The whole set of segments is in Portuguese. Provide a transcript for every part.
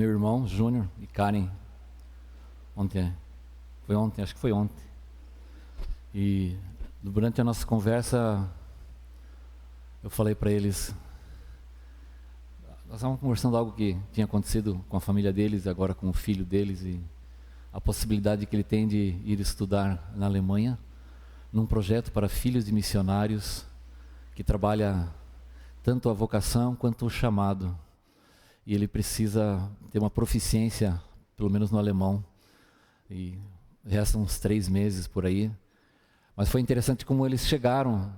meu irmão Júnior e Karen ontem, acho que foi ontem. E durante a nossa conversa, eu falei para eles, nós estávamos conversando algo que tinha acontecido com a família deles, agora com o filho deles, e a possibilidade que ele tem de ir estudar na Alemanha, num projeto para filhos de missionários, que trabalha tanto a vocação quanto o chamado. E ele precisa ter uma proficiência, pelo menos no alemão, e restam uns 3 meses por aí. Mas foi interessante como eles chegaram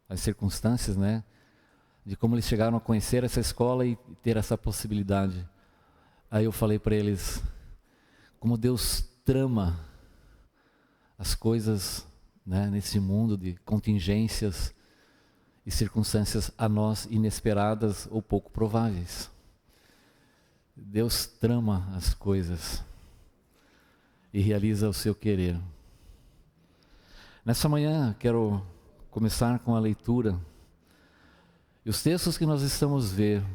às circunstâncias, né? De como eles chegaram a conhecer essa escola e ter essa possibilidade. Aí eu falei para eles, como Deus trama as coisas, né, nesse mundo de contingências e circunstâncias a nós inesperadas ou pouco prováveis. Deus trama as coisas e realiza o seu querer. Nessa manhã quero começar com a leitura. E os textos que nós estamos vendo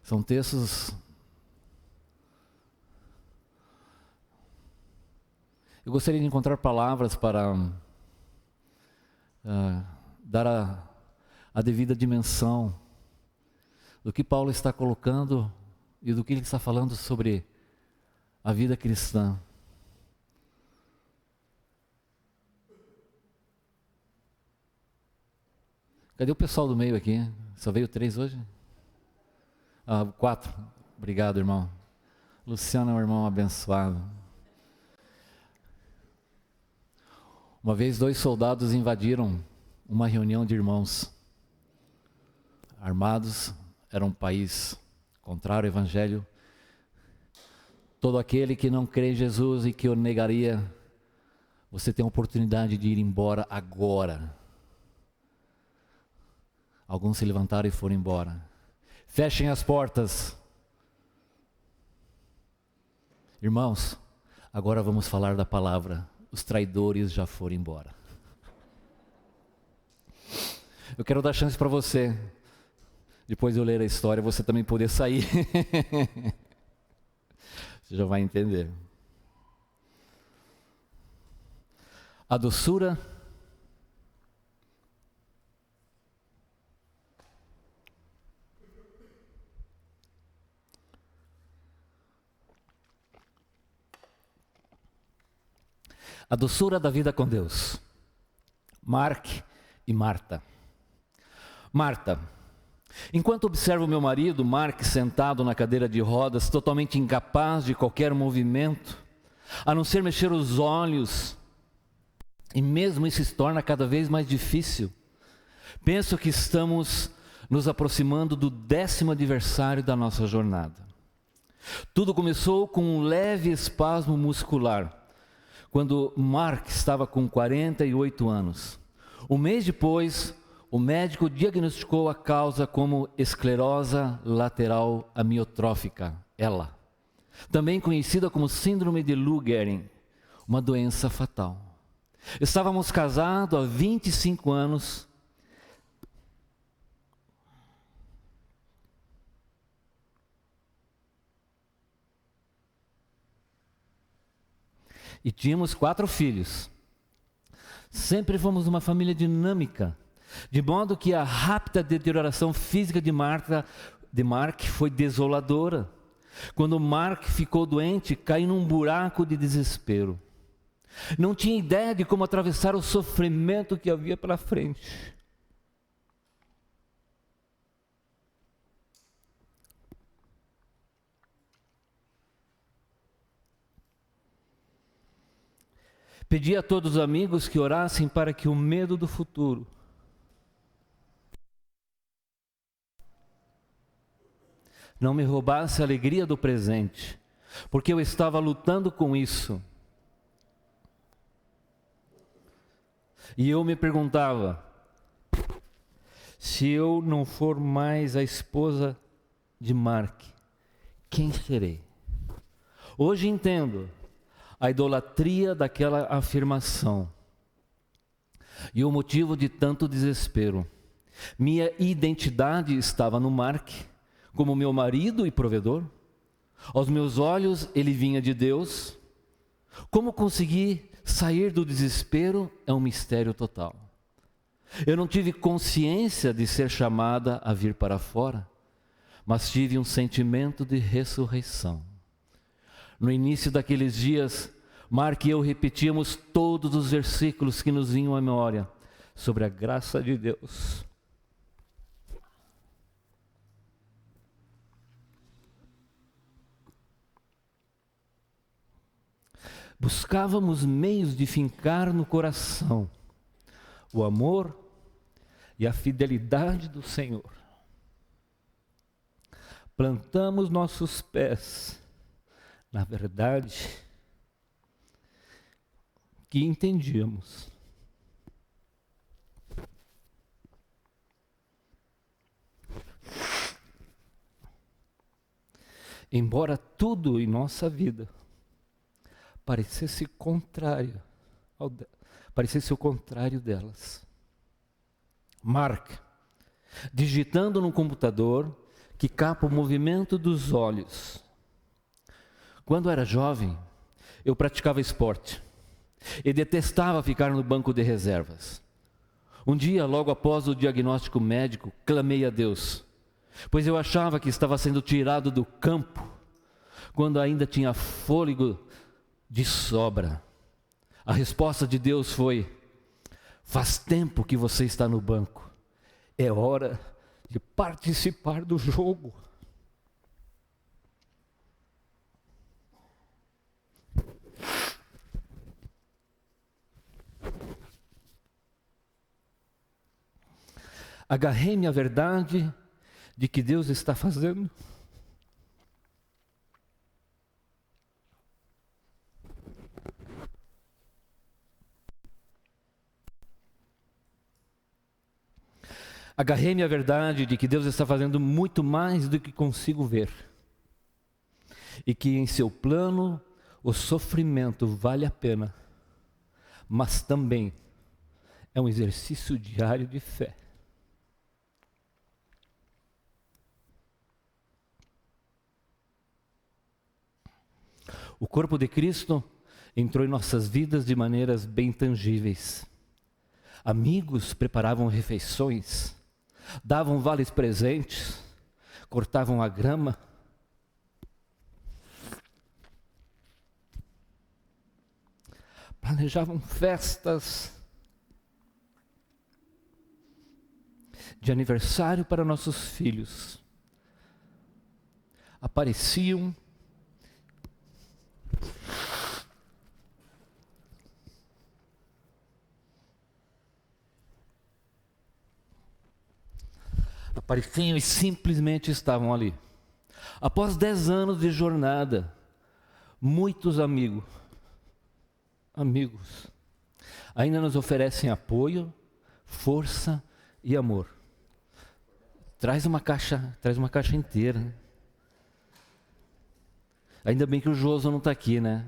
são textos... Eu gostaria de encontrar palavras para dar a devida dimensão do que Paulo está colocando e do que ele está falando sobre a vida cristã. Cadê o pessoal do meio aqui? Só veio 3 hoje? 4. Obrigado, irmão. Luciano é um irmão abençoado. Uma vez 2 soldados invadiram uma reunião de irmãos armados. Era um país contrário ao evangelho. Todo aquele que não crê em Jesus e que o negaria, você tem a oportunidade de ir embora agora. Alguns se levantaram e foram embora. Fechem as portas. Irmãos, agora vamos falar da palavra. Os traidores já foram embora. Eu quero dar chance para você, depois de eu ler a história, você também poder sair. Você já vai entender. A doçura da vida com Deus. Mark e Marta. Marta, enquanto observo meu marido, Mark, sentado na cadeira de rodas, totalmente incapaz de qualquer movimento, a não ser mexer os olhos, e mesmo isso se torna cada vez mais difícil. Penso que estamos nos aproximando do 10º aniversário da nossa jornada. Tudo começou com um leve espasmo muscular, quando Mark estava com 48 anos. Um mês depois, o médico diagnosticou a causa como esclerose lateral amiotrófica, ELA, também conhecida como síndrome de Lou Gehrig, uma doença fatal. Estávamos casados há 25 anos. E tínhamos 4 filhos. Sempre fomos uma família dinâmica, de modo que a rápida deterioração física de Mark foi desoladora. Quando Mark ficou doente, caiu num buraco de desespero. Não tinha ideia de como atravessar o sofrimento que havia pela frente. Pedi a todos os amigos que orassem para que o medo do futuro não me roubasse a alegria do presente, porque eu estava lutando com isso. E eu me perguntava, se eu não for mais a esposa de Mark, quem serei? Hoje entendo a idolatria daquela afirmação e o motivo de tanto desespero. Minha identidade estava no Mark, como meu marido e provedor. Aos meus olhos, ele vinha de Deus. Como consegui sair do desespero é um mistério total. Eu não tive consciência de ser chamada a vir para fora, mas tive um sentimento de ressurreição. No início daqueles dias, Mark e eu repetíamos todos os versículos que nos vinham à memória sobre a graça de Deus. Buscávamos meios de fincar no coração o amor e a fidelidade do Senhor. Plantamos nossos pés na verdade que entendíamos. Embora tudo em nossa vida parecesse o contrário delas. Mark, digitando no computador que capa o movimento dos olhos. Quando era jovem, eu praticava esporte e detestava ficar no banco de reservas. Um dia, logo após o diagnóstico médico, clamei a Deus, pois eu achava que estava sendo tirado do campo quando ainda tinha fôlego de sobra. A resposta de Deus foi: faz tempo que você está no banco, é hora de participar do jogo. Agarrei-me à verdade de que Deus está fazendo. Agarrei-me à verdade de que Deus está fazendo muito mais do que consigo ver. E que em seu plano o sofrimento vale a pena, mas também é um exercício diário de fé. O corpo de Cristo entrou em nossas vidas de maneiras bem tangíveis. Amigos preparavam refeições, davam vales presentes, cortavam a grama. Planejavam festas de aniversário para nossos filhos. Apareciam e simplesmente estavam ali. Após 10 anos de jornada, muitos amigos, ainda nos oferecem apoio, força e amor. Traz uma caixa inteira. Ainda bem que o Joso não está aqui, né?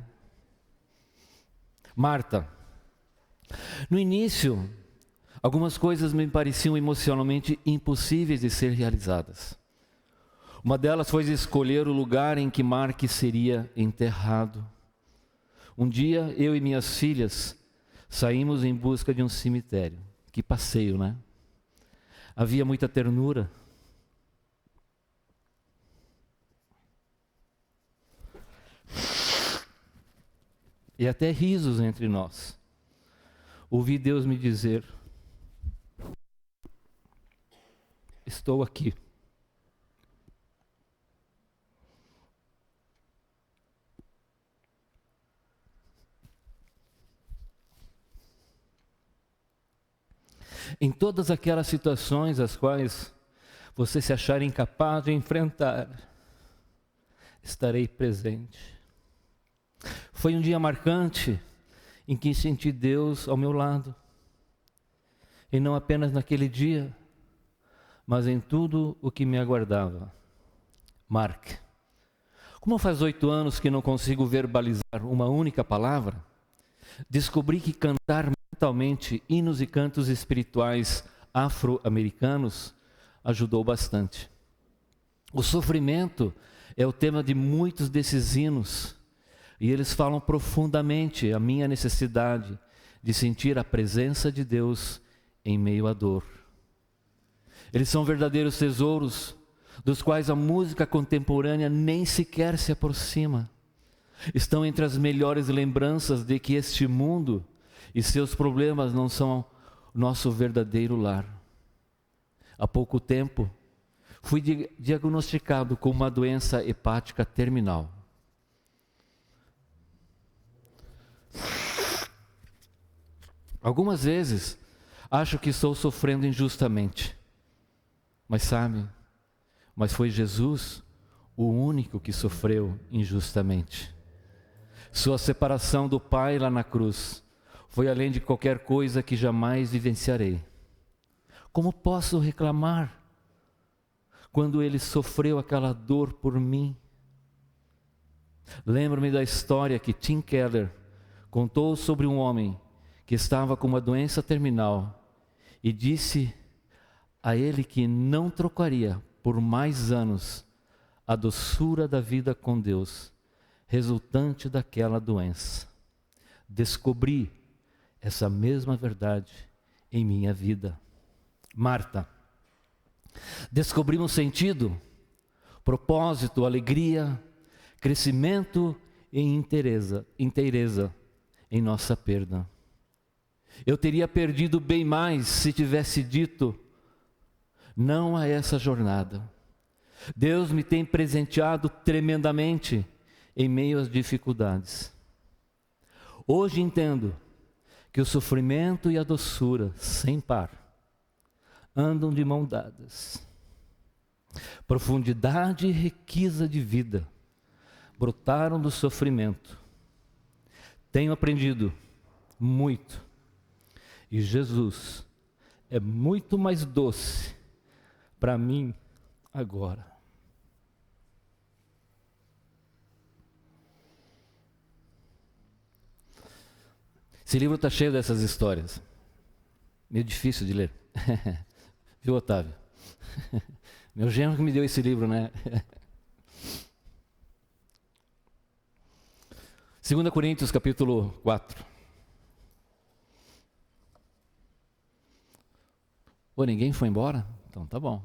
Marta, no início, algumas coisas me pareciam emocionalmente impossíveis de ser realizadas. Uma delas foi escolher o lugar em que Mark seria enterrado. Um dia, eu e minhas filhas saímos em busca de um cemitério. Que passeio, né? Havia muita ternura. E até risos entre nós. Ouvi Deus me dizer: estou aqui. Em todas aquelas situações as quais você se achar incapaz de enfrentar, estarei presente. Foi um dia marcante em que senti Deus ao meu lado. E não apenas naquele dia, mas em tudo o que me aguardava. Mark, como faz 8 anos que não consigo verbalizar uma única palavra, descobri que cantar mentalmente hinos e cantos espirituais afro-americanos ajudou bastante. O sofrimento é o tema de muitos desses hinos, e eles falam profundamente a minha necessidade de sentir a presença de Deus em meio à dor. Eles são verdadeiros tesouros, dos quais a música contemporânea nem sequer se aproxima. Estão entre as melhores lembranças de que este mundo e seus problemas não são nosso verdadeiro lar. Há pouco tempo, fui diagnosticado com uma doença hepática terminal. Algumas vezes, acho que estou sofrendo injustamente. Mas sabe, foi Jesus o único que sofreu injustamente. Sua separação do Pai lá na cruz foi além de qualquer coisa que jamais vivenciarei. Como posso reclamar quando Ele sofreu aquela dor por mim? Lembro-me da história que Tim Keller contou sobre um homem que estava com uma doença terminal e disse a ele que não trocaria por mais anos a doçura da vida com Deus, resultante daquela doença. Descobri essa mesma verdade em minha vida. Marta, descobrimos sentido, propósito, alegria, crescimento e inteireza em nossa perda. Eu teria perdido bem mais se tivesse dito não a essa jornada. Deus me tem presenteado tremendamente em meio às dificuldades. Hoje entendo que o sofrimento e a doçura, sem par, andam de mão dadas. Profundidade e riqueza de vida brotaram do sofrimento. Tenho aprendido muito. E Jesus é muito mais doce para mim agora. Esse livro está cheio dessas histórias. Meio difícil de ler. Viu, Otávio? Meu genro que me deu esse livro, né? 2 Coríntios capítulo 4. Pô, ninguém foi embora? Então tá bom.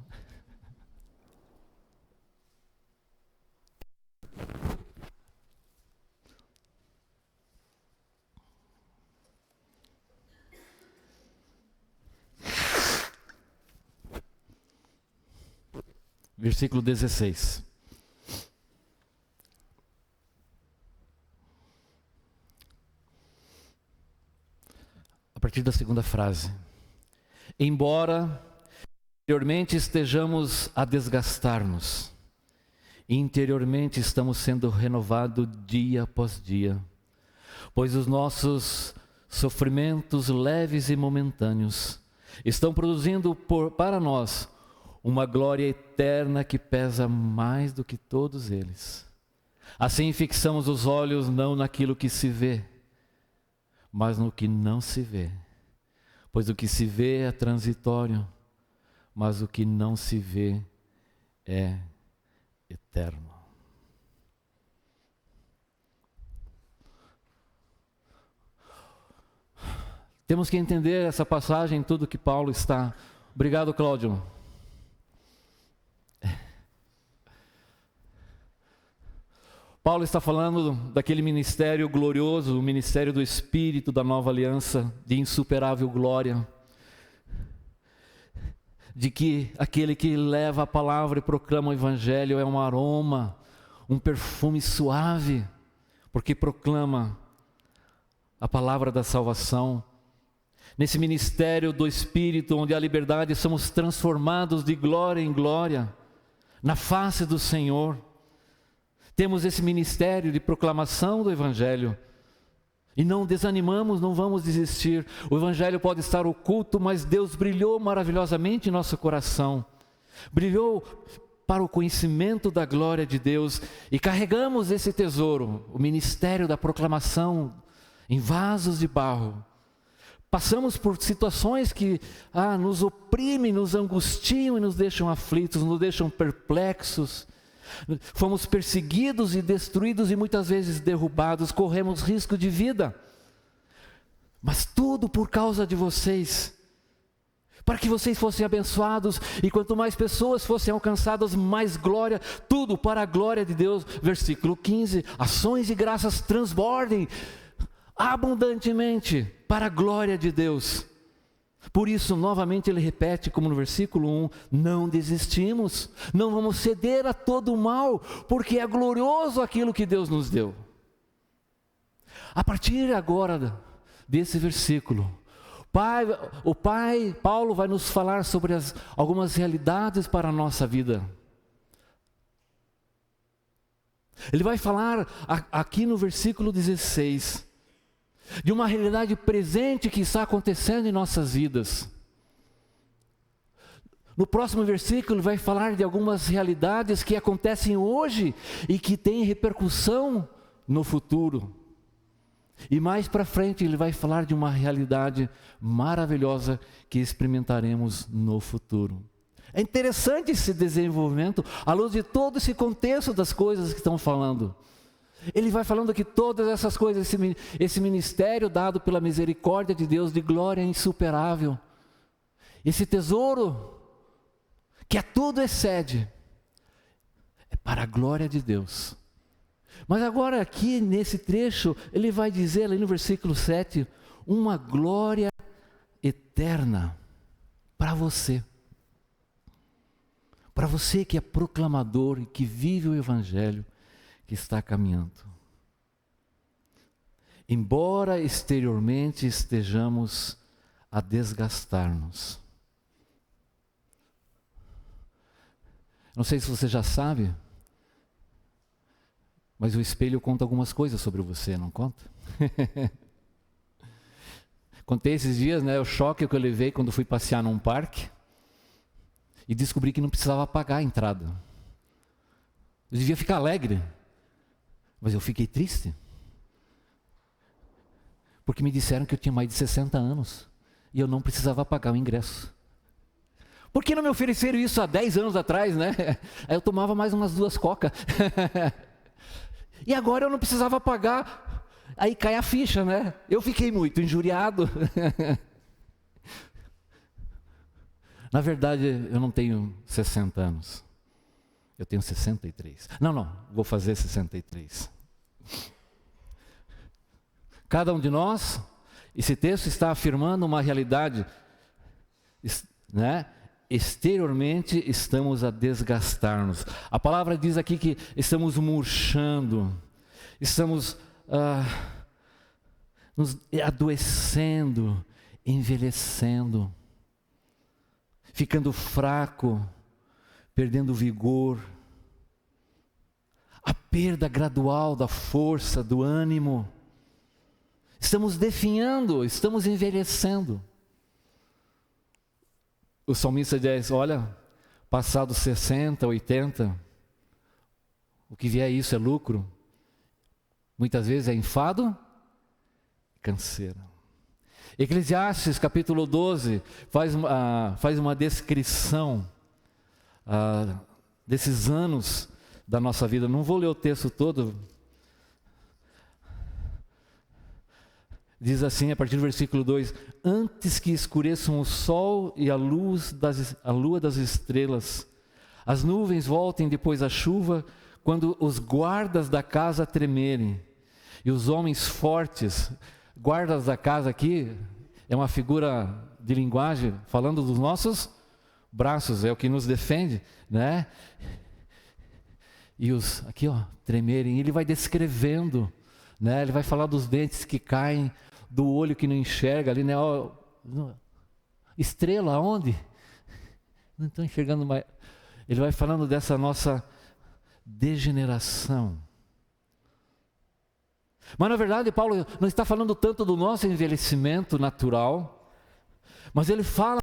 Versículo 16. A partir da segunda frase. Embora exteriormente estejamos a desgastar-nos, interiormente estamos sendo renovados dia após dia, pois os nossos sofrimentos leves e momentâneos estão produzindo para nós uma glória eterna que pesa mais do que todos eles. Assim fixamos os olhos não naquilo que se vê, mas no que não se vê. Pois o que se vê é transitório, mas o que não se vê é eterno. Temos que entender essa passagem, tudo que Paulo está... Obrigado, Cláudio. Paulo está falando daquele ministério glorioso, o ministério do Espírito, da nova aliança, de insuperável glória. De que aquele que leva a palavra e proclama o Evangelho é um aroma, um perfume suave, porque proclama a palavra da salvação. Nesse ministério do Espírito, onde há liberdade, somos transformados de glória em glória, na face do Senhor. Temos esse ministério de proclamação do Evangelho. E não desanimamos, não vamos desistir. O Evangelho pode estar oculto, mas Deus brilhou maravilhosamente em nosso coração. Brilhou para o conhecimento da glória de Deus. E carregamos esse tesouro, o ministério da proclamação, em vasos de barro, Passamos por situações que nos oprimem, nos angustiam e nos deixam aflitos, nos deixam perplexos. Fomos perseguidos e destruídos e muitas vezes derrubados, corremos risco de vida. Mas tudo por causa de vocês, para que vocês fossem abençoados, e quanto mais pessoas fossem alcançadas, mais glória, tudo para a glória de Deus. Versículo 15, ações e graças transbordem abundantemente para a glória de Deus. Por isso, novamente ele repete, como no versículo 1, não desistimos, não vamos ceder a todo o mal, porque é glorioso aquilo que Deus nos deu. A partir agora desse versículo, Paulo vai nos falar sobre algumas realidades para a nossa vida. Ele vai falar aqui no versículo 16, de uma realidade presente que está acontecendo em nossas vidas. No próximo versículo ele vai falar de algumas realidades que acontecem hoje e que têm repercussão no futuro. E mais para frente ele vai falar de uma realidade maravilhosa que experimentaremos no futuro. É interessante esse desenvolvimento à luz de todo esse contexto das coisas que estão falando. Ele vai falando que todas essas coisas, esse ministério dado pela misericórdia de Deus, de glória insuperável, esse tesouro que a tudo excede, é para a glória de Deus. Mas agora aqui nesse trecho, ele vai dizer ali no versículo 7, uma glória eterna para você. Para você que é proclamador e que vive o Evangelho, que está caminhando. Embora exteriormente estejamos a desgastar-nos. Não sei se você já sabe, mas o espelho conta algumas coisas sobre você, não conta? Contei esses dias, o choque que eu levei quando fui passear num parque e descobri que não precisava pagar a entrada. Eu devia ficar alegre, mas eu fiquei triste, porque me disseram que eu tinha mais de 60 anos e eu não precisava pagar o ingresso. Por que não me ofereceram isso há 10 anos atrás, né? Aí eu tomava mais umas 2 cocas. E agora eu não precisava pagar, aí cai a ficha, né? Eu fiquei muito injuriado. Na verdade, eu não tenho 60 anos. Eu tenho 63. Não, vou fazer 63. Cada um de nós, esse texto está afirmando uma realidade, né? Exteriormente estamos a desgastar-nos. A palavra diz aqui que estamos murchando, estamos nos adoecendo, envelhecendo, ficando fraco, perdendo vigor, a perda gradual da força, do ânimo. Estamos definhando, estamos envelhecendo. O salmista diz, olha, passados 60, 80, o que vier isso é lucro. Muitas vezes é enfado e canseira. Eclesiastes capítulo 12 faz uma descrição desses anos da nossa vida. Não vou ler o texto todo. Diz assim, a partir do versículo 2, antes que escureçam o sol e a lua das estrelas, as nuvens voltem depois da chuva, quando os guardas da casa tremerem, e os homens fortes, guardas da casa aqui, é uma figura de linguagem, falando dos nossos braços, é o que nos defende, né? E os, aqui tremerem, ele vai descrevendo, né? Ele vai falar dos dentes que caem, do olho que não enxerga ali, né? Estrela aonde? Não estou enxergando mais. Ele vai falando dessa nossa degeneração. Mas na verdade Paulo não está falando tanto do nosso envelhecimento natural, mas ele fala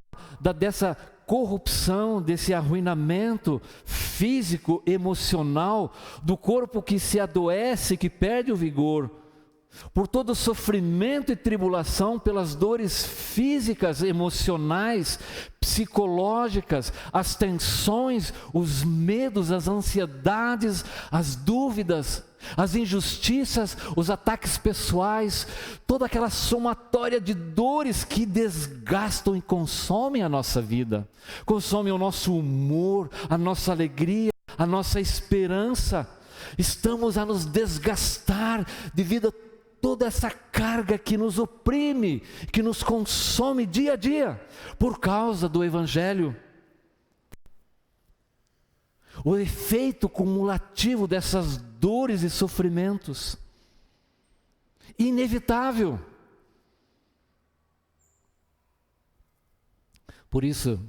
dessa corrupção, desse arruinamento físico, emocional, do corpo que se adoece, que perde o vigor, por todo sofrimento e tribulação, pelas dores físicas, emocionais, psicológicas, as tensões, os medos, as ansiedades, as dúvidas, as injustiças, os ataques pessoais, toda aquela somatória de dores que desgastam e consomem a nossa vida, consomem o nosso humor, a nossa alegria, a nossa esperança. Estamos a nos desgastar devido a toda essa carga que nos oprime, que nos consome dia a dia, por causa do Evangelho. O efeito cumulativo dessas dores e sofrimentos, inevitável. Por isso,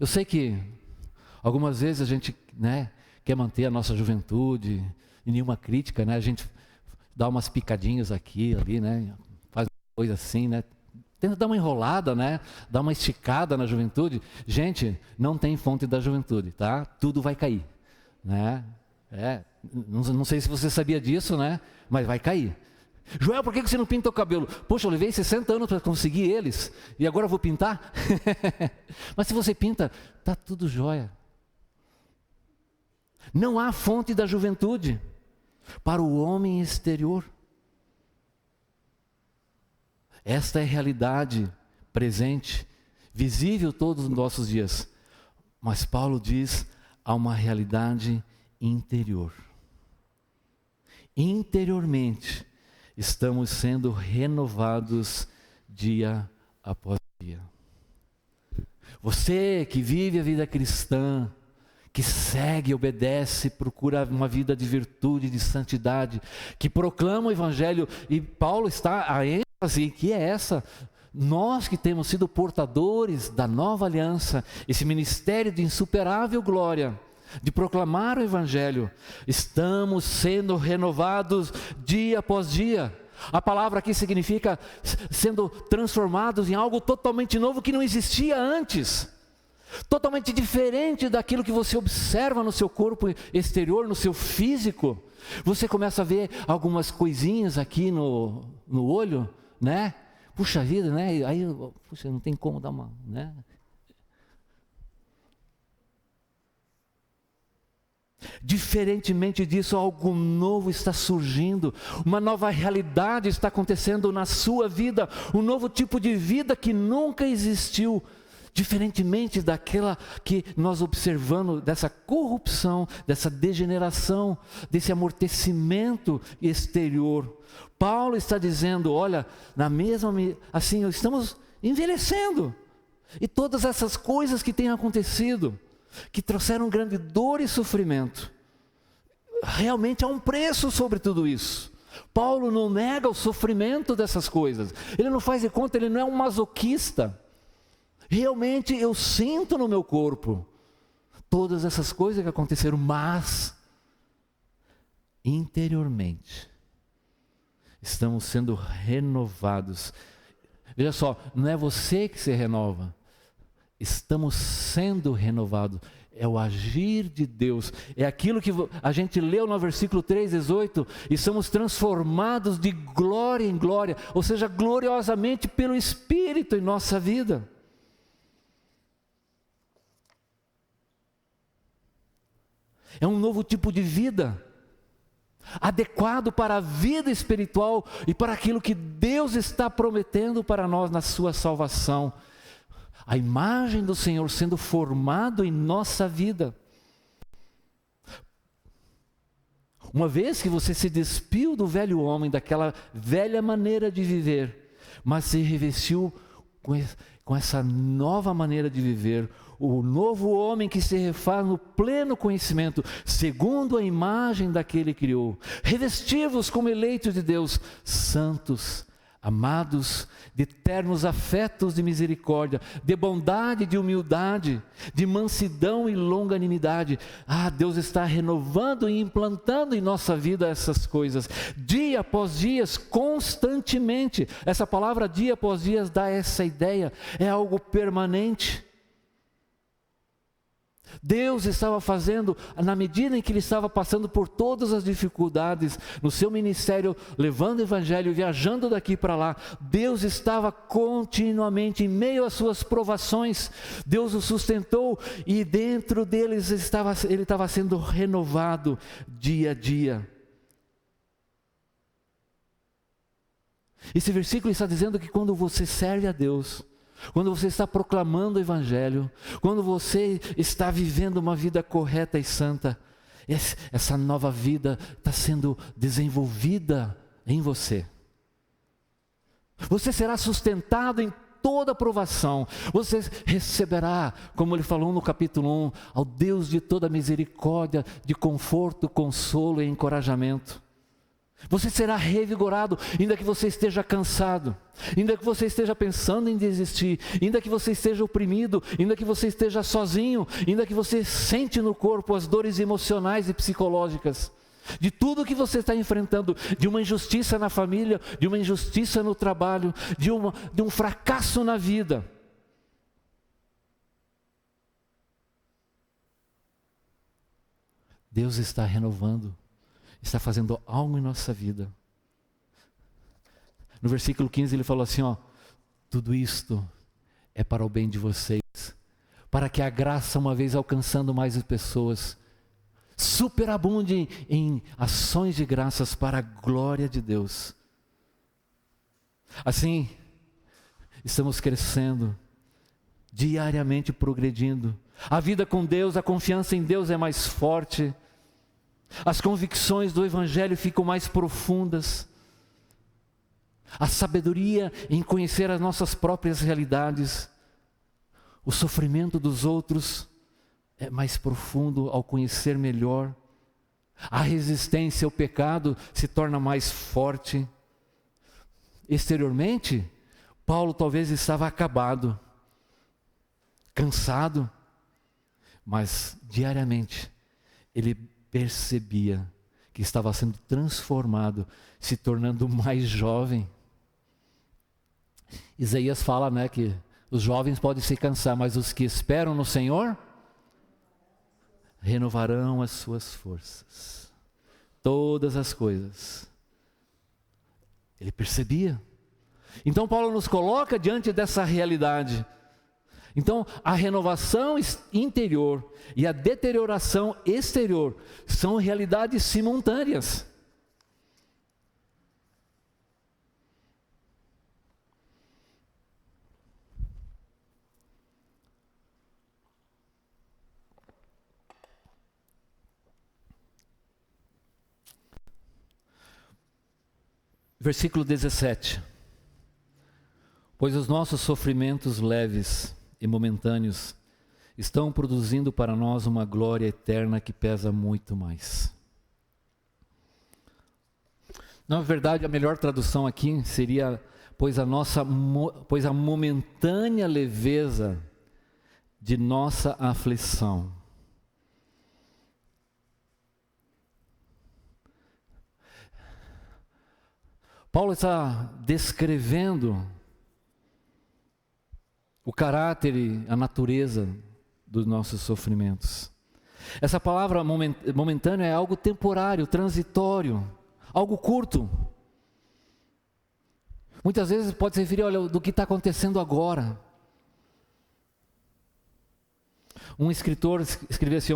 eu sei que algumas vezes a gente, quer manter a nossa juventude, e nenhuma crítica, a gente dá umas picadinhas aqui, ali, faz uma coisa assim, tenta dar uma enrolada, dar uma esticada na juventude. Gente, não tem fonte da juventude, tá? Tudo vai cair, não sei se você sabia disso, mas vai cair. Joel, por que você não pinta o cabelo? Poxa, eu levei 60 anos para conseguir eles, e agora eu vou pintar? Mas se você pinta, tá tudo jóia. Não há fonte da juventude para o homem exterior. Esta é a realidade presente, visível todos os nossos dias. Mas Paulo diz, há uma realidade interior. Interiormente, estamos sendo renovados dia após dia. Você que vive a vida cristã, que segue, obedece, procura uma vida de virtude, de santidade, que proclama o Evangelho, e Paulo está a ênfase que é essa: nós que temos sido portadores da nova aliança, esse ministério de insuperável glória, de proclamar o Evangelho, estamos sendo renovados dia após dia. A palavra aqui significa sendo transformados em algo totalmente novo que não existia antes. Totalmente diferente daquilo que você observa no seu corpo exterior, no seu físico. Você começa a ver algumas coisinhas aqui no olho, Puxa vida, Aí, puxa, não tem como dar uma, Diferentemente disso, algo novo está surgindo, uma nova realidade está acontecendo na sua vida, um novo tipo de vida que nunca existiu. Diferentemente daquela que nós observamos, dessa corrupção, dessa degeneração, desse amortecimento exterior. Paulo está dizendo, olha, assim, estamos envelhecendo. E todas essas coisas que têm acontecido, que trouxeram grande dor e sofrimento, realmente há um preço sobre tudo isso. Paulo não nega o sofrimento dessas coisas. Ele não faz de conta, ele não é um masoquista. Realmente eu sinto no meu corpo todas essas coisas que aconteceram, mas interiormente estamos sendo renovados. Veja só, não é você que se renova, estamos sendo renovados. É o agir de Deus, é aquilo que a gente leu no versículo 3:18, e somos transformados de glória em glória, ou seja, gloriosamente pelo Espírito em nossa vida. É um novo tipo de vida, adequado para a vida espiritual e para aquilo que Deus está prometendo para nós na sua salvação. A imagem do Senhor sendo formado em nossa vida. Uma vez que você se despiu do velho homem, daquela velha maneira de viver, mas se revestiu com essa nova maneira de viver, o novo homem que se refaz no pleno conhecimento, segundo a imagem daquele que criou. Revestivos como eleitos de Deus, santos, amados, de ternos afetos de misericórdia, de bondade, de humildade, de mansidão e longanimidade. Deus está renovando e implantando em nossa vida essas coisas, dia após dia, constantemente. Essa palavra dia após dia dá essa ideia, é algo permanente. Deus estava fazendo, na medida em que ele estava passando por todas as dificuldades no seu ministério, levando o evangelho, viajando daqui para lá, Deus estava continuamente em meio às suas provações. Deus o sustentou e dentro deles ele estava sendo renovado dia a dia. Esse versículo está dizendo que quando você serve a Deus, quando você está proclamando o evangelho, quando você está vivendo uma vida correta e santa, essa nova vida está sendo desenvolvida em você. Você será sustentado em toda provação. Você receberá, como ele falou no capítulo 1, ao Deus de toda misericórdia, de conforto, consolo e encorajamento. Você será revigorado, ainda que você esteja cansado, ainda que você esteja pensando em desistir, ainda que você esteja oprimido, ainda que você esteja sozinho, ainda que você sente no corpo as dores emocionais e psicológicas, de tudo que você está enfrentando, de uma injustiça na família, de uma injustiça no trabalho, de um fracasso na vida. Deus está renovando, está fazendo algo em nossa vida. No versículo 15 ele falou assim, tudo isto é para o bem de vocês, para que a graça, uma vez alcançando mais pessoas, superabunde em ações de graças para a glória de Deus. Assim, estamos crescendo, diariamente progredindo. A vida com Deus, a confiança em Deus é mais forte. As convicções do evangelho ficam mais profundas. A sabedoria em conhecer as nossas próprias realidades. O sofrimento dos outros é mais profundo ao conhecer melhor. A resistência ao pecado se torna mais forte. Exteriormente, Paulo talvez estava acabado, cansado, mas diariamente ele percebia que estava sendo transformado, se tornando mais jovem. Isaías fala, que os jovens podem se cansar, mas os que esperam no Senhor renovarão as suas forças. Todas as coisas. Ele percebia. Então Paulo nos coloca diante dessa realidade. Então, a renovação interior e a deterioração exterior são realidades simultâneas. Versículo 17. Pois os nossos sofrimentos leves e momentâneos estão produzindo para nós uma glória eterna que pesa muito mais. Na verdade, a melhor tradução aqui seria, pois a momentânea leveza de nossa aflição. Paulo está descrevendo o caráter e a natureza dos nossos sofrimentos. Essa palavra momentâneo é algo temporário, transitório, algo curto. Muitas vezes pode se referir, do que está acontecendo agora. Um escritor escreveu assim,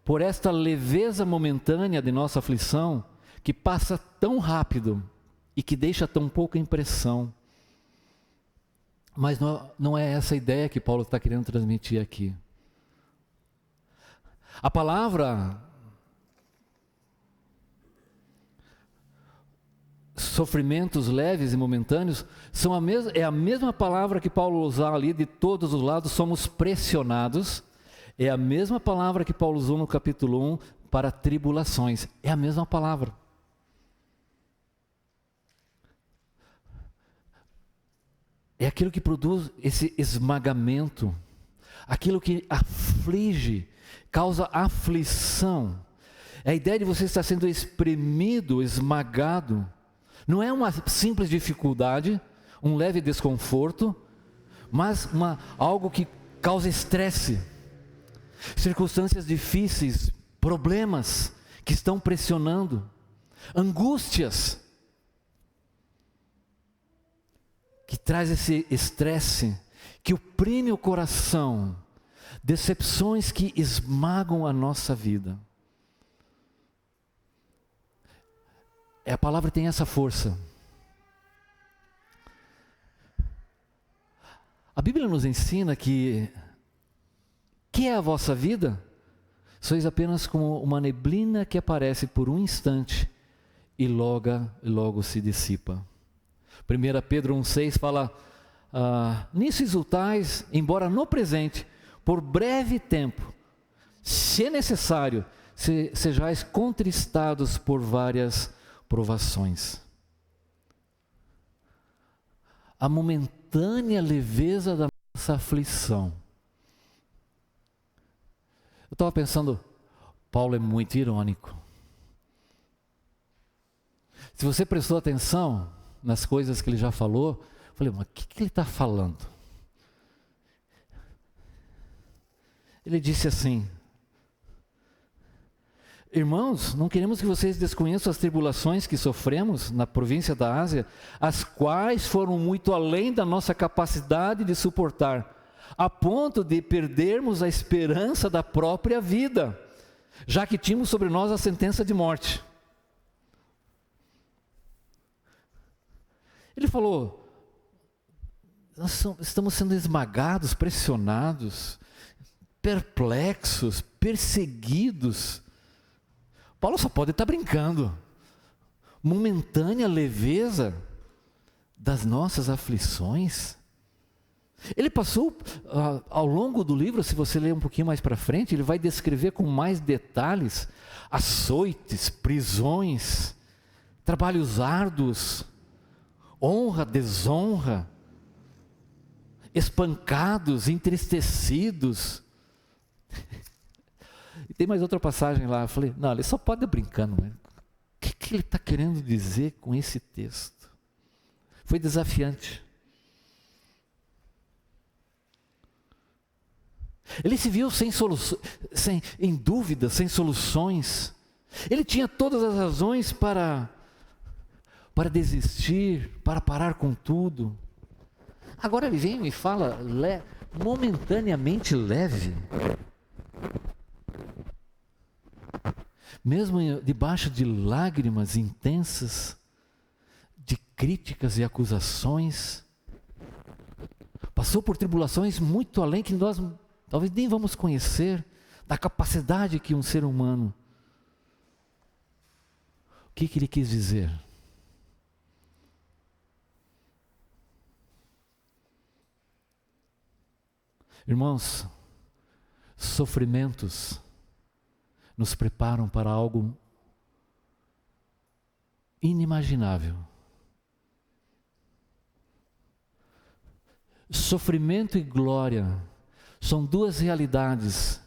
por esta leveza momentânea de nossa aflição, que passa tão rápido e que deixa tão pouca impressão. Mas não é essa a ideia que Paulo está querendo transmitir aqui. A palavra sofrimentos leves e momentâneos é a mesma palavra que Paulo usa ali de todos os lados, somos pressionados. É a mesma palavra que Paulo usou no capítulo 1 para tribulações. É a mesma palavra. É aquilo que produz esse esmagamento, aquilo que aflige, causa aflição. É a ideia de você estar sendo espremido, esmagado. Não é uma simples dificuldade, um leve desconforto, mas algo que causa estresse. circunstâncias difíceis, problemas que estão pressionando, angústias, que traz esse estresse, que oprime o coração, decepções que esmagam a nossa vida. A palavra tem essa força. A Bíblia nos ensina que é a vossa vida? Sois apenas como uma neblina que aparece por um instante e logo se dissipa. 1 Pedro 1,6 fala, nisso exultais, embora no presente, por breve tempo, se é necessário, sejais contristados por várias provações. A momentânea leveza da nossa aflição. Eu estava pensando, Paulo é muito irônico. Se você prestou atenção nas coisas que ele já falou, eu falei, mas o que ele está falando? Ele disse assim, irmãos, não queremos que vocês desconheçam as tribulações que sofremos na província da Ásia, as quais foram muito além da nossa capacidade de suportar, a ponto de perdermos a esperança da própria vida, já que tínhamos sobre nós a sentença de morte. Ele falou, nós estamos sendo esmagados, pressionados, perplexos, perseguidos. Paulo só pode estar brincando. Momentânea leveza das nossas aflições. Ele passou, ao longo do livro, se você ler um pouquinho mais para frente, ele vai descrever com mais detalhes açoites, prisões, trabalhos árduos, honra, desonra, espancados, entristecidos. E tem mais outra passagem lá, eu falei, não, ele só pode ir brincando, né? O que ele está querendo dizer com esse texto? Foi desafiante. Ele se viu em dúvida, sem soluções. Ele tinha todas as razões para desistir, para parar com tudo. Agora ele vem e me fala, momentaneamente leve. Mesmo debaixo de lágrimas intensas, de críticas e acusações, passou por tribulações muito além que nós talvez nem vamos conhecer, da capacidade que um ser humano. O que ele quis dizer? Irmãos, sofrimentos nos preparam para algo inimaginável. Sofrimento e glória são duas realidades.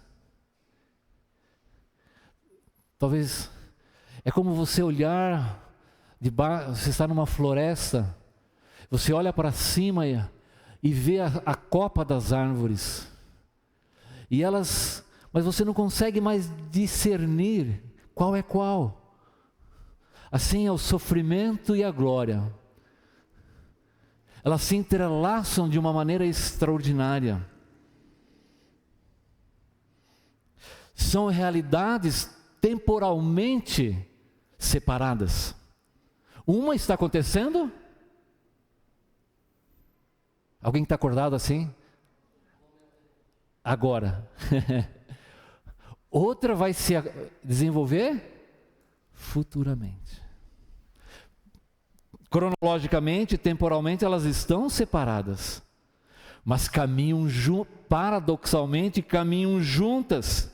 Talvez é como você olhar você está numa floresta, você olha para cima e vê a copa das árvores. Mas você não consegue mais discernir qual é qual. Assim é o sofrimento e a glória. Elas se entrelaçam de uma maneira extraordinária. São realidades temporalmente separadas. Uma está acontecendo. Alguém está acordado assim? Agora. Outra vai se desenvolver futuramente. Cronologicamente, temporalmente, elas estão separadas, mas paradoxalmente caminham juntas,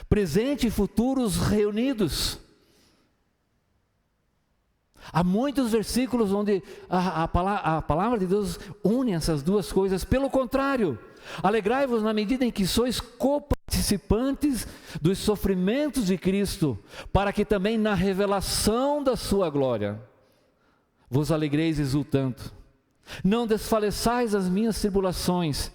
presente e futuros reunidos. Há muitos versículos onde a palavra de Deus une essas duas coisas. Pelo contrário, alegrai-vos na medida em que sois coparticipantes dos sofrimentos de Cristo, para que também na revelação da sua glória vos alegreis exultando. Não desfaleçais as minhas tribulações,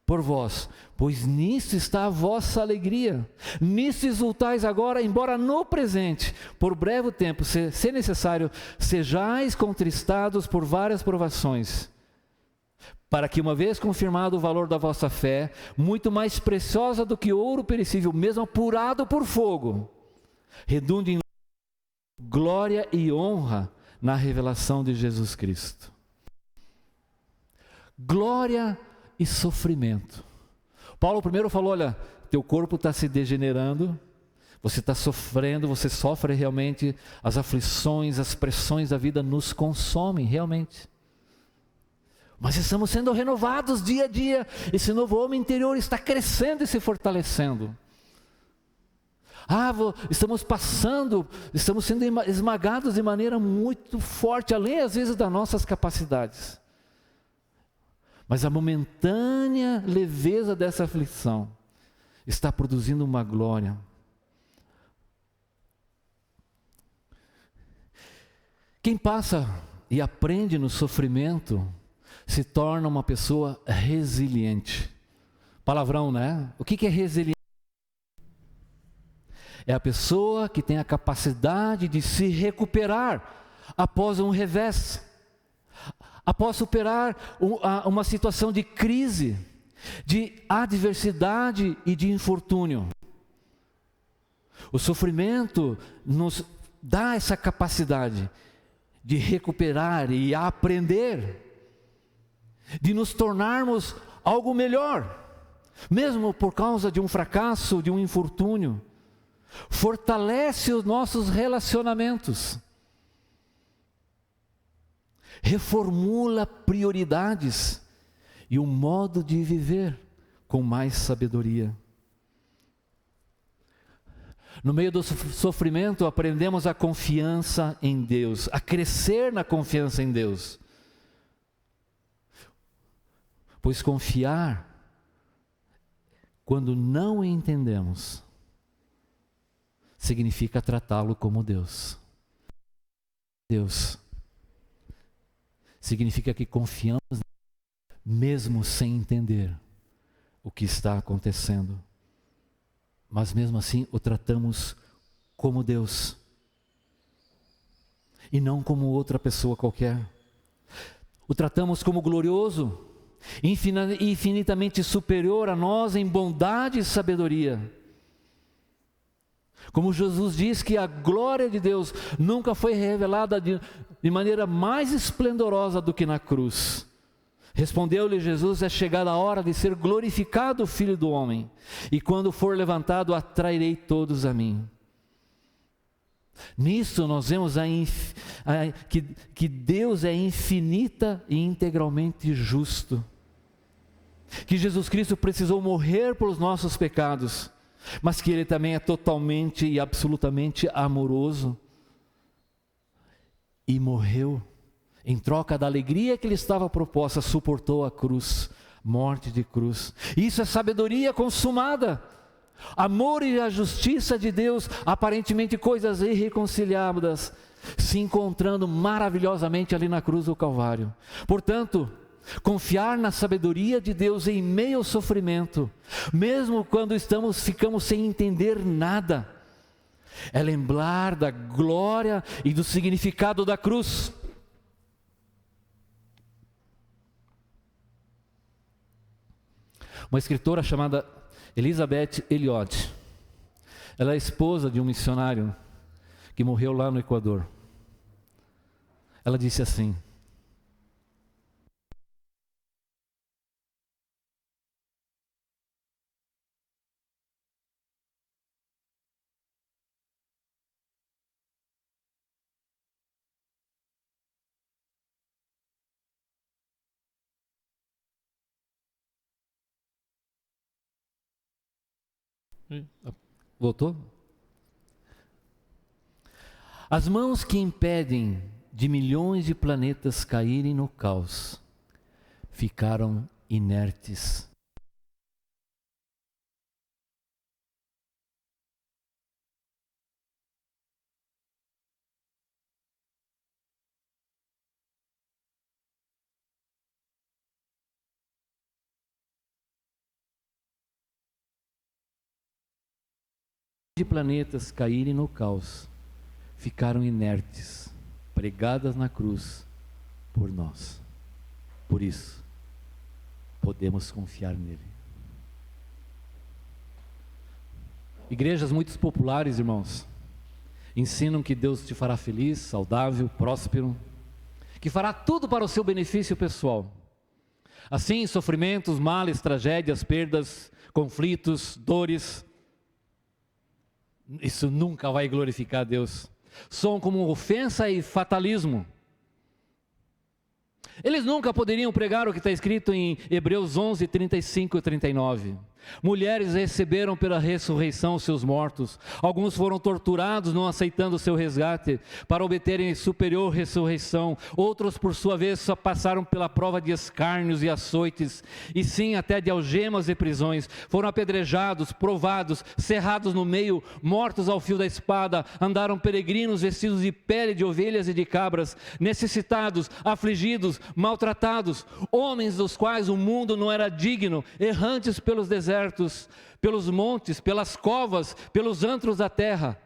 por vós, pois nisto está a vossa alegria. Nisto exultais agora, embora no presente, por breve tempo, se necessário, sejais contristados por várias provações, para que, uma vez confirmado o valor da vossa fé, muito mais preciosa do que ouro perecível, mesmo apurado por fogo, redunde em glória e honra na revelação de Jesus Cristo. Glória e sofrimento. Paulo primeiro falou, olha, teu corpo está se degenerando, você está sofrendo, você sofre realmente, as aflições, as pressões da vida nos consomem realmente. Mas estamos sendo renovados dia a dia, esse novo homem interior está crescendo e se fortalecendo. Estamos sendo esmagados de maneira muito forte, além às vezes das nossas capacidades. Mas a momentânea leveza dessa aflição está produzindo uma glória. Quem passa e aprende no sofrimento se torna uma pessoa resiliente. Palavrão, né? O que é resiliente? É a pessoa que tem a capacidade de se recuperar após um revés, após superar uma situação de crise, de adversidade e de infortúnio. O sofrimento nos dá essa capacidade de recuperar e aprender, de nos tornarmos algo melhor, mesmo por causa de um fracasso, de um infortúnio. Fortalece os nossos relacionamentos, reformula prioridades e o modo de viver com mais sabedoria. No meio do sofrimento aprendemos a confiança em Deus, a crescer na confiança em Deus. Pois confiar, quando não entendemos, significa tratá-lo como Deus. Deus significa que confiamos mesmo sem entender o que está acontecendo. Mas mesmo assim o tratamos como Deus e não como outra pessoa qualquer. O tratamos como glorioso, infinitamente superior a nós em bondade e sabedoria. Como Jesus diz que a glória de Deus nunca foi revelada de maneira mais esplendorosa do que na cruz. Respondeu-lhe Jesus, é chegada a hora de ser glorificado o Filho do Homem, e quando for levantado, atrairei todos a mim. Nisso nós vemos que Deus é infinita e integralmente justo, que Jesus Cristo precisou morrer pelos nossos pecados, mas que Ele também é totalmente e absolutamente amoroso, e morreu. Em troca da alegria que lhe estava proposta, suportou a cruz, morte de cruz. Isso é sabedoria consumada. Amor e a justiça de Deus, aparentemente coisas irreconciliáveis, se encontrando maravilhosamente ali na cruz do Calvário. Portanto, confiar na sabedoria de Deus em meio ao sofrimento, mesmo quando ficamos sem entender nada, é lembrar da glória e do significado da cruz. Uma escritora chamada Elizabeth Elliot, ela é esposa de um missionário que morreu lá no Equador. Ela disse assim: voltou? As mãos que impedem de milhões de planetas caírem no caos ficaram inertes. de planetas caírem no caos, ficaram inertes, pregadas na cruz por nós. Por isso, podemos confiar nele. Igrejas muito populares, irmãos, ensinam que Deus te fará feliz, saudável, próspero, que fará tudo para o seu benefício pessoal. Assim, sofrimentos, males, tragédias, perdas, conflitos, dores, isso nunca vai glorificar a Deus. São como ofensa e fatalismo. Eles nunca poderiam pregar o que está escrito em Hebreus 11, 35 e 39. Mulheres receberam pela ressurreição seus mortos. Alguns foram torturados, não aceitando o seu resgate, para obterem superior ressurreição. Outros, por sua vez, só passaram pela prova de escárnios e açoites, e sim até de algemas e prisões. Foram apedrejados, provados, cerrados no meio, mortos ao fio da espada. Andaram peregrinos vestidos de pele de ovelhas e de cabras, necessitados, afligidos, maltratados, homens dos quais o mundo não era digno, errantes pelos desertos, pelos montes, pelas covas, pelos antros da terra.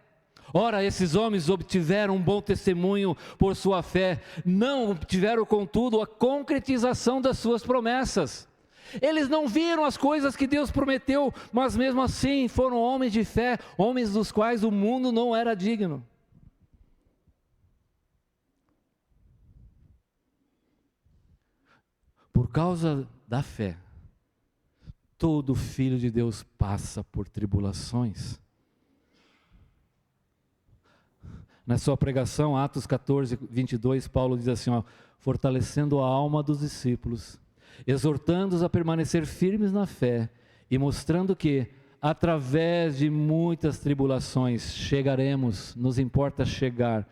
Ora, esses homens obtiveram um bom testemunho por sua fé, não obtiveram, contudo, a concretização das suas promessas. Eles não viram as coisas que Deus prometeu, mas mesmo assim foram homens de fé, homens dos quais o mundo não era digno. Por causa da fé, todo filho de Deus passa por tribulações. Na sua pregação, Atos 14, 22, Paulo diz assim, fortalecendo a alma dos discípulos, exortando-os a permanecer firmes na fé e mostrando que, através de muitas tribulações, chegaremos, nos importa chegar.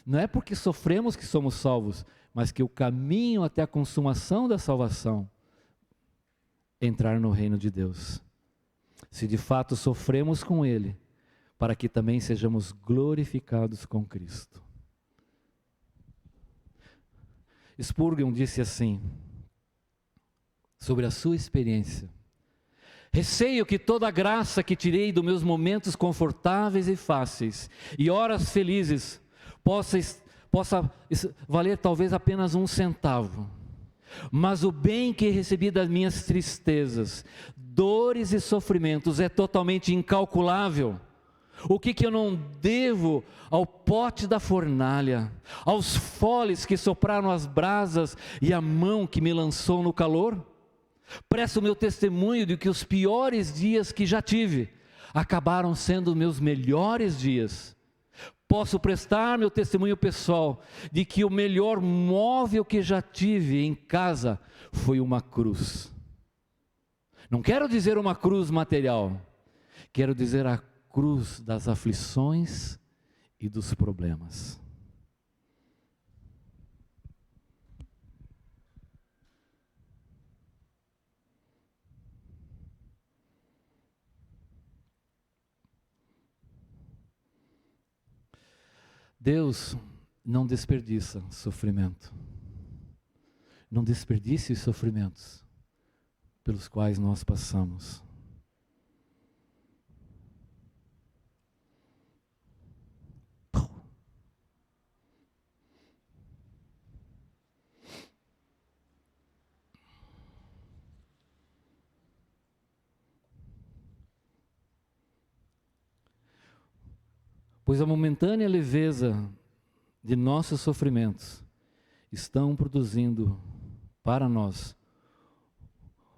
Não é porque sofremos que somos salvos, mas que o caminho até a consumação da salvação, entrar no reino de Deus. Se de fato sofremos com Ele, para que também sejamos glorificados com Cristo. Spurgeon disse assim, sobre a sua experiência: receio que toda a graça que tirei dos meus momentos confortáveis e fáceis, e horas felizes, possa valer talvez apenas 1 centavo. Mas o bem que recebi das minhas tristezas, dores e sofrimentos é totalmente incalculável. O que eu não devo ao pote da fornalha, aos foles que sopraram as brasas e a mão que me lançou no calor? Presto o meu testemunho de que os piores dias que já tive acabaram sendo meus melhores dias. Posso prestar meu testemunho pessoal de que o melhor móvel que já tive em casa foi uma cruz. Não quero dizer uma cruz material, quero dizer a cruz das aflições e dos problemas. Deus não desperdiça sofrimento. Não desperdice os sofrimentos pelos quais nós passamos. Pois a momentânea leveza de nossos sofrimentos estão produzindo para nós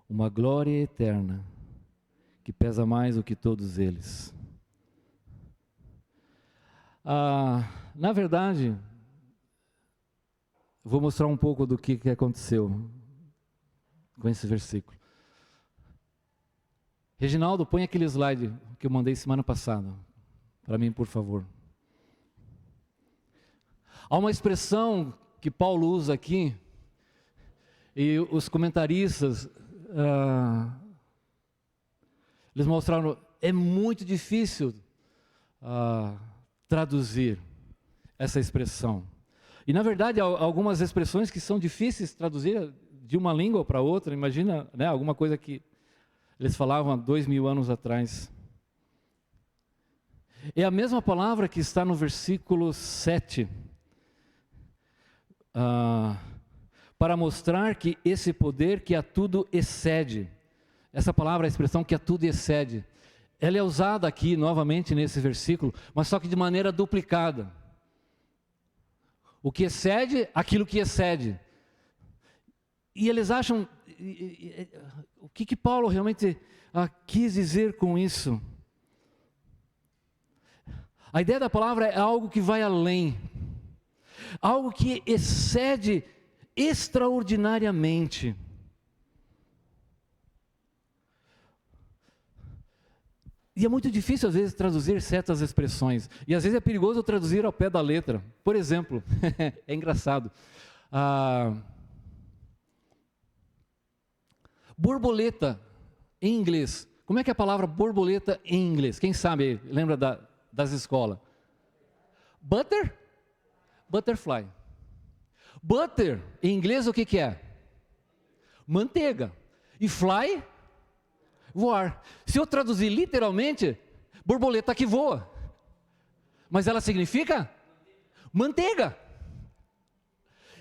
uma glória eterna que pesa mais do que todos eles. Na verdade, vou mostrar um pouco do que aconteceu com esse versículo. Reginaldo, põe aquele slide que eu mandei semana passada para mim, por favor. Há uma expressão que Paulo usa aqui, e os comentaristas, eles mostraram, é muito difícil traduzir essa expressão. E na verdade, há algumas expressões que são difíceis de traduzir de uma língua para outra. Imagina, né, alguma coisa que eles falavam há 2000 anos atrás. É a mesma palavra que está no versículo 7. Para mostrar que esse poder que a tudo excede. Essa palavra, a expressão que a tudo excede. Ela é usada aqui novamente nesse versículo, mas só que de maneira duplicada. O que excede, aquilo que excede. E eles acham, o que Paulo realmente quis dizer com isso? A ideia da palavra é algo que vai além, algo que excede extraordinariamente. E é muito difícil às vezes traduzir certas expressões, e às vezes é perigoso traduzir ao pé da letra. Por exemplo, é engraçado, borboleta em inglês. Como é que é a palavra borboleta em inglês? Quem sabe, lembra das escolas? Butterfly. Butter, em inglês, o que é? Manteiga. E fly, voar. Se eu traduzir literalmente, borboleta que voa. Mas ela significa? Manteiga.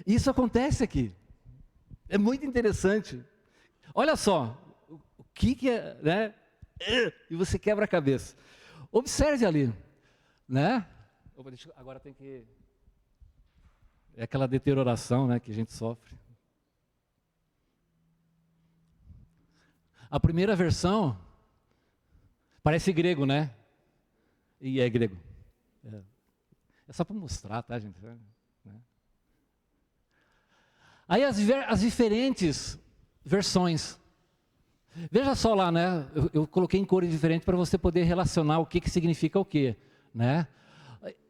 Isso acontece aqui. É muito interessante. Olha só, o que é, né? E você quebra a cabeça. Observe ali, né? Agora tem que... É aquela deterioração, né, que a gente sofre. A primeira versão parece grego, né? E é grego. É só para mostrar, tá, gente? Aí as diferentes versões. Veja só lá, né? Eu coloquei em cores diferentes para você poder relacionar o que significa o quê, né?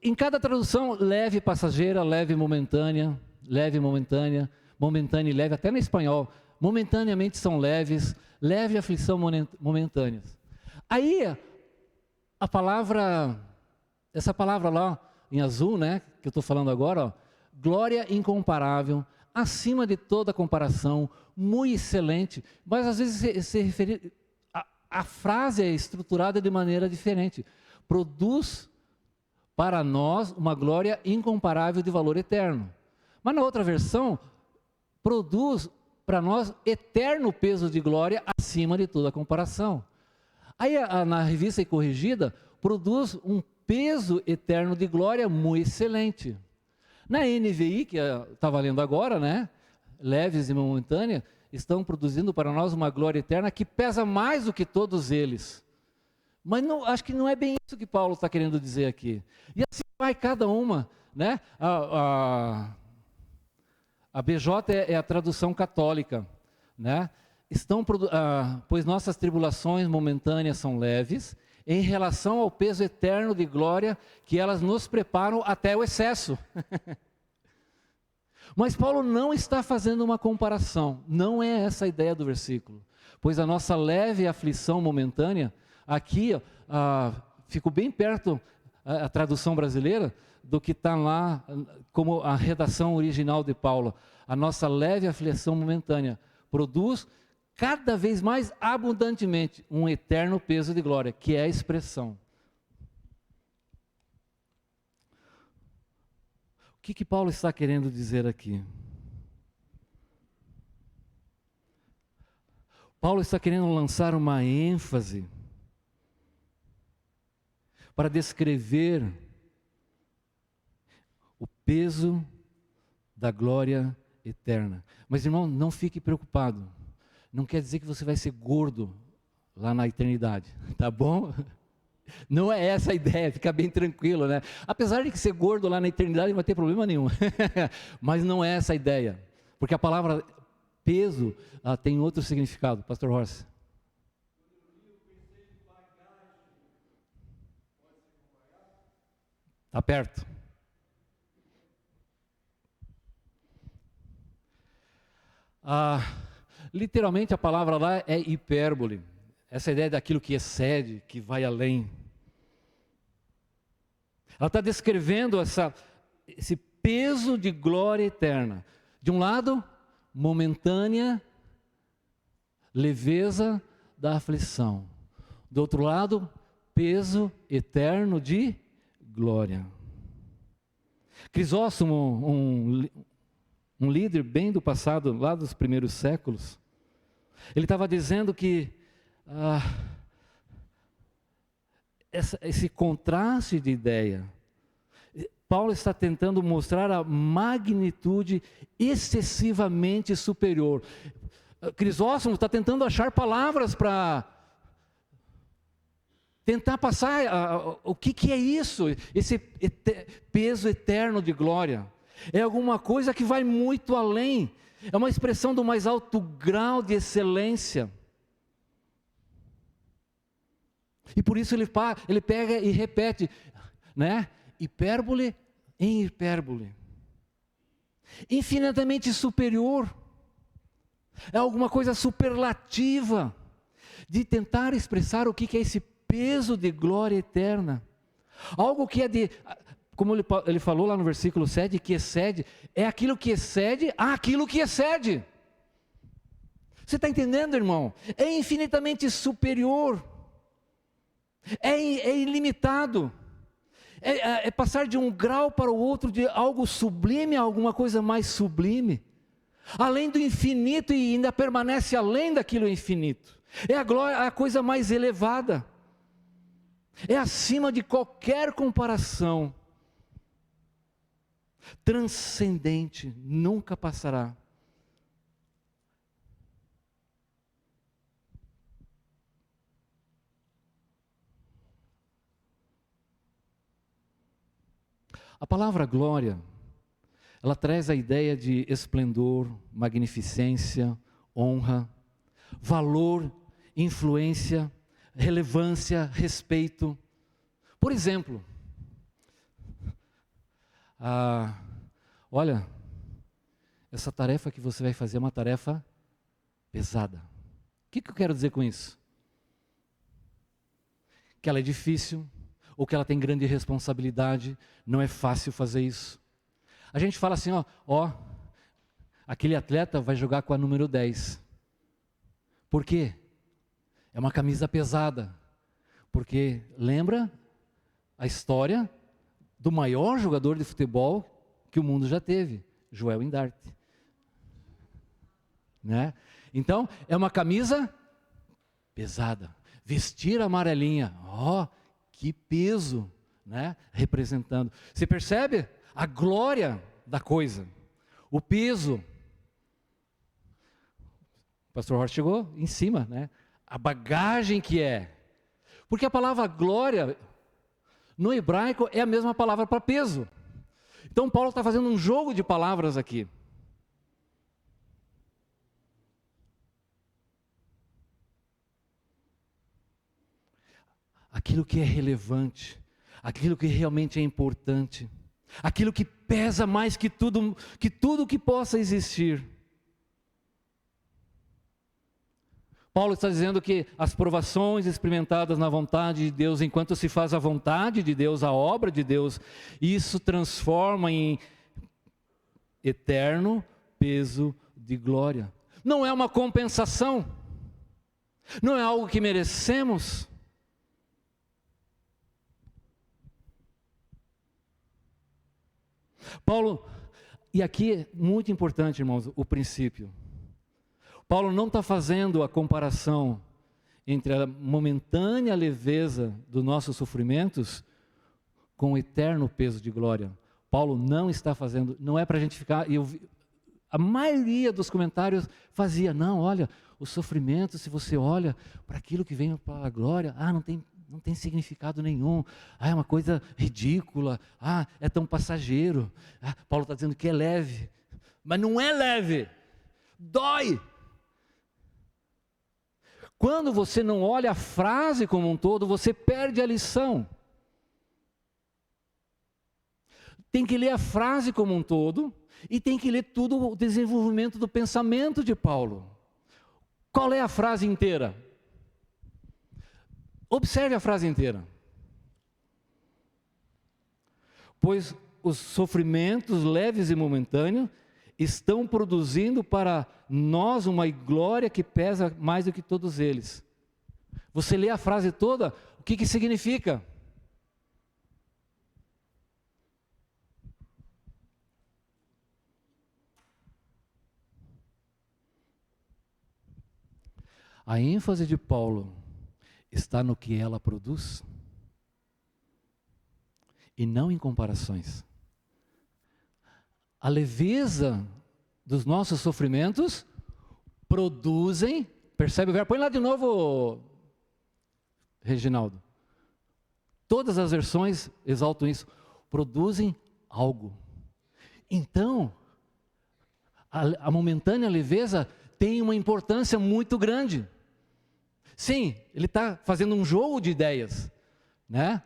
Em cada tradução, leve passageira, leve momentânea, momentânea e leve, até no espanhol, momentaneamente são leves, leve aflição momentâneas. Aí, essa palavra lá, em azul, né, que eu estou falando agora, ó, glória incomparável, acima de toda comparação, muito excelente, mas às vezes se referir, a frase é estruturada de maneira diferente, produz para nós uma glória incomparável de valor eterno. Mas na outra versão, produz para nós eterno peso de glória acima de toda comparação. Aí na revista e corrigida, produz um peso eterno de glória muito excelente. Na NVI, que estava lendo agora, né, leves e momentânea, estão produzindo para nós uma glória eterna que pesa mais do que todos eles. Mas não, acho que não é bem isso que Paulo está querendo dizer aqui. E assim vai cada uma, né? A BJ é a tradução católica, né? Pois nossas tribulações momentâneas são leves, em relação ao peso eterno de glória que elas nos preparam até o excesso. Mas Paulo não está fazendo uma comparação, não é essa a ideia do versículo. Pois a nossa leve aflição momentânea, aqui, fico bem perto a tradução brasileira do que está lá como a redação original de Paulo. A nossa leve aflição momentânea produz cada vez mais abundantemente um eterno peso de glória, que é a expressão. O que Paulo está querendo dizer aqui? Paulo está querendo lançar uma ênfase para descrever o peso da glória eterna. Mas, irmão, não fique preocupado. Não quer dizer que você vai ser gordo lá na eternidade, tá bom? Não é essa a ideia, fica bem tranquilo, né? Apesar de que ser gordo lá na eternidade não vai ter problema nenhum. Mas não é essa a ideia. Porque a palavra peso tem outro significado. Pastor Horst. Está perto. Literalmente a palavra lá é hipérbole. Essa ideia daquilo que excede, que vai além. Ela está descrevendo esse peso de glória eterna. De um lado, momentânea leveza da aflição. Do outro lado, peso eterno de glória. Crisóstomo, um líder bem do passado, lá dos primeiros séculos, ele estava dizendo que esse contraste de ideia, Paulo está tentando mostrar a magnitude excessivamente superior. Crisóstomo está tentando achar palavras para tentar passar o que é isso, esse peso eterno de glória. É alguma coisa que vai muito além, é uma expressão do mais alto grau de excelência. E por isso ele pega e repete, né? Hipérbole em hipérbole. Infinitamente superior. É alguma coisa superlativa de tentar expressar o que é esse peso de glória eterna. Algo que é como ele falou lá no versículo 7, que excede, é aquilo que excede aquilo que excede. Você está entendendo, irmão? É infinitamente superior. É ilimitado. É passar de um grau para o outro, de algo sublime a alguma coisa mais sublime. Além do infinito e ainda permanece além daquilo infinito. É a glória, a coisa mais elevada. É acima de qualquer comparação. Transcendente, nunca passará. A palavra glória, ela traz a ideia de esplendor, magnificência, honra, valor, influência, relevância, respeito. Por exemplo, olha, essa tarefa que você vai fazer é uma tarefa pesada. O que eu quero dizer com isso? Que ela é difícil, ou que ela tem grande responsabilidade, não é fácil fazer isso. A gente fala assim, aquele atleta vai jogar com a número 10. Por quê? É uma camisa pesada. Porque lembra a história do maior jogador de futebol que o mundo já teve, Joel Indarte. Né? Então, é uma camisa pesada. Vestir a amarelinha, que peso, né? Representando. Você percebe a glória da coisa, o peso. O pastor Horst chegou em cima, né? A bagagem que é. Porque a palavra glória, no hebraico, é a mesma palavra para peso. Então Paulo está fazendo um jogo de palavras aqui. Aquilo que é relevante, aquilo que realmente é importante, aquilo que pesa mais que tudo que possa existir. Paulo está dizendo que as provações experimentadas na vontade de Deus, enquanto se faz a vontade de Deus, a obra de Deus, isso transforma em eterno peso de glória. Não é uma compensação, não é algo que merecemos. Paulo, e aqui é muito importante, irmãos, o princípio. Paulo não está fazendo a comparação entre a momentânea leveza dos nossos sofrimentos com o eterno peso de glória. Paulo não está fazendo, não é para a gente ficar, a maioria dos comentários fazia, não, olha, o sofrimento, se você olha para aquilo que vem para a glória, não tem significado nenhum, é uma coisa ridícula, é tão passageiro. Paulo está dizendo que é leve, mas não é leve, dói. Quando você não olha a frase como um todo, você perde a lição. Tem que ler a frase como um todo, e tem que ler tudo o desenvolvimento do pensamento de Paulo. Qual é a frase inteira? Observe a frase inteira. Pois os sofrimentos leves e momentâneos estão produzindo para nós uma glória que pesa mais do que todos eles. Você lê a frase toda, o que significa? A ênfase de Paulo está no que ela produz e não em comparações. A leveza dos nossos sofrimentos produzem, percebe o verbo? Põe lá de novo, Reginaldo. Todas as versões exaltam isso, produzem algo. Então, a momentânea leveza tem uma importância muito grande. Sim, ele está fazendo um jogo de ideias, né?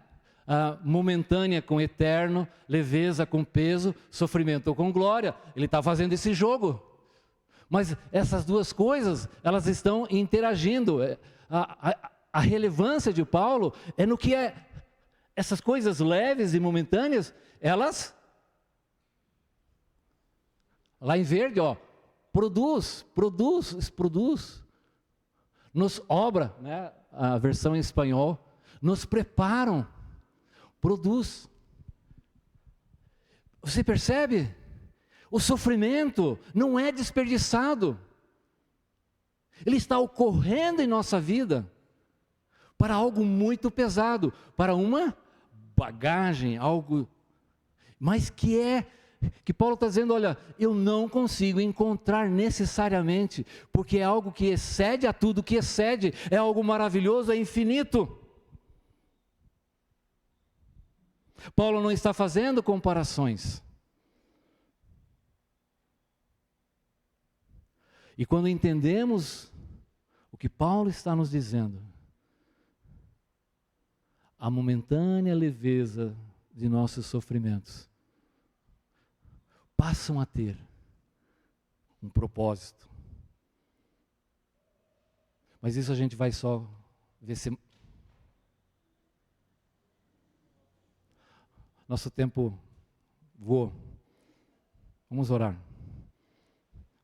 Momentânea com eterno, leveza com peso, sofrimento com glória. Ele está fazendo esse jogo. Mas essas duas coisas, elas estão interagindo. A relevância de Paulo é no que essas coisas leves e momentâneas, elas, lá em verde, ó, produz, nos obra, né? A versão em espanhol, nos preparam, produz. Você percebe? O sofrimento não é desperdiçado, ele está ocorrendo em nossa vida, para algo muito pesado, para uma bagagem, algo, mas que Paulo está dizendo, olha, eu não consigo encontrar necessariamente, porque é algo que excede a tudo, que excede, é algo maravilhoso, é infinito. Paulo não está fazendo comparações. E quando entendemos o que Paulo está nos dizendo, a momentânea leveza de nossos sofrimentos passam a ter um propósito. Mas isso a gente vai só ver se... Nosso tempo voou. Vamos orar.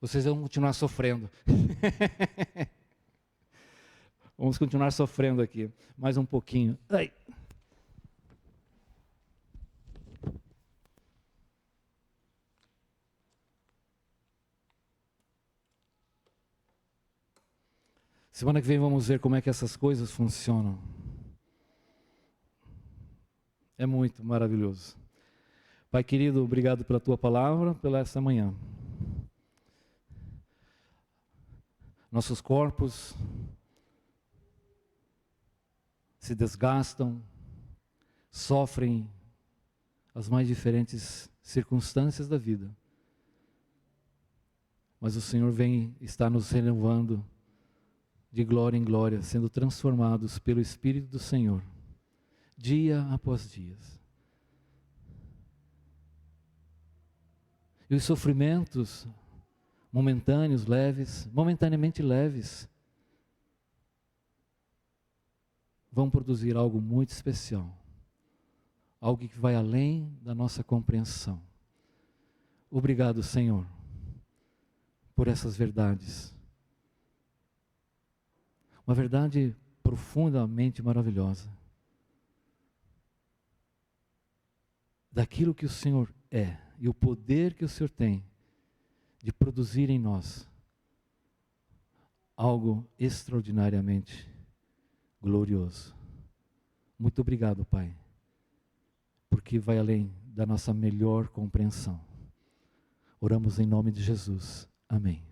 Vocês vão continuar sofrendo. Vamos continuar sofrendo aqui. Mais um pouquinho. Ai. Semana que vem vamos ver como é que essas coisas funcionam. É muito maravilhoso. Pai querido, obrigado pela tua palavra, pela essa manhã. Nossos corpos se desgastam, sofrem as mais diferentes circunstâncias da vida. Mas o Senhor está nos renovando de glória em glória, sendo transformados pelo Espírito do Senhor, dia após dia. E os sofrimentos momentâneos, leves, momentaneamente leves, vão produzir algo muito especial, algo que vai além da nossa compreensão. Obrigado, Senhor, por essas verdades. Uma verdade profundamente maravilhosa. Daquilo que o Senhor é e o poder que o Senhor tem de produzir em nós algo extraordinariamente glorioso. Muito obrigado, Pai, porque vai além da nossa melhor compreensão. Oramos em nome de Jesus. Amém.